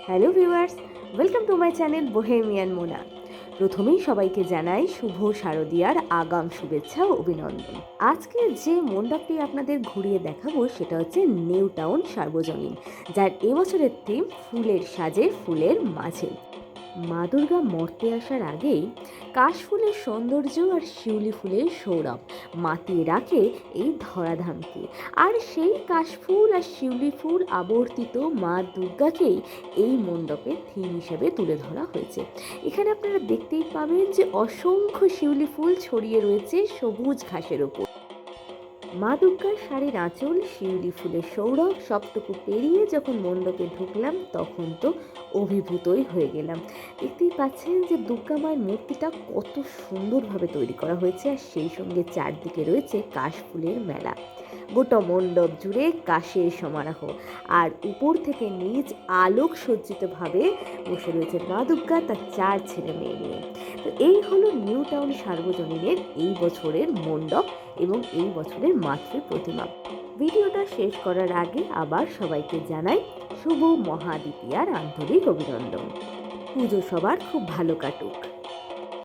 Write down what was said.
Hello viewers, welcome to my channel bohemian Mona. প্রথমেই সবাইকে জানাই শুভ শারদীয়ার আগাম শুভেচ্ছা ও অভিনন্দন। আজকে যে মণ্ডপটি আপনাদের ঘুরিয়ে দেখাবো সেটা হচ্ছে নিউ টাউন সার্বজনীন, যার এবছরের থিম ফুলের সাজে ফুলের মাঝে। মা দুর্গা মর্তে আসার আগেই কাশফুলের সৌন্দর্য আর শিউলি ফুলের সৌরভ মাতিয়ে রাখে এই ধরাধামকে। আর সেই কাশফুল আর শিউলি ফুল আবর্তিত মা দুর্গাকেই এই মণ্ডপের থিম হিসেবে তুলে ধরা হয়েছে। এখানে আপনারা দেখতেই পাবেন যে অসংখ্য শিউলি ফুল ছড়িয়ে রয়েছে সবুজ ঘাসের ওপর। মা দুর্গার শাড়ির আঁচল, শিউলি ফুলের সৌরভ সবটুকু পেরিয়ে যখন মণ্ডপে ঢুকলাম তখন তো অভিভূতই হয়ে গেলাম। দেখতেই পাচ্ছেন যে দুর্গা মায়ের মূর্তিটা কত সুন্দরভাবে তৈরি করা হয়েছে, আর সেই সঙ্গে চারদিকে রয়েছে কাশফুলের মেলা। গোটা মণ্ডপ জুড়ে কাশের সমারোহ, আর উপর থেকে নিচ আলোক সজ্জিতভাবে বসে রয়েছে মা দুর্গা তার 4 ছেলে মেয়ে নিয়ে। তো এই হলো নিউ টাউন সার্বজনীনের এই বছরের মণ্ডপ এবং এই বছরের মাতৃ প্রতিমা। ভিডিওটা শেষ করার আগে আবার সবাইকে জানাই শুভ মহাদ্বিতীয়ার আন্তরিক অভিনন্দন। পুজো সবার খুব ভালো কাটুক।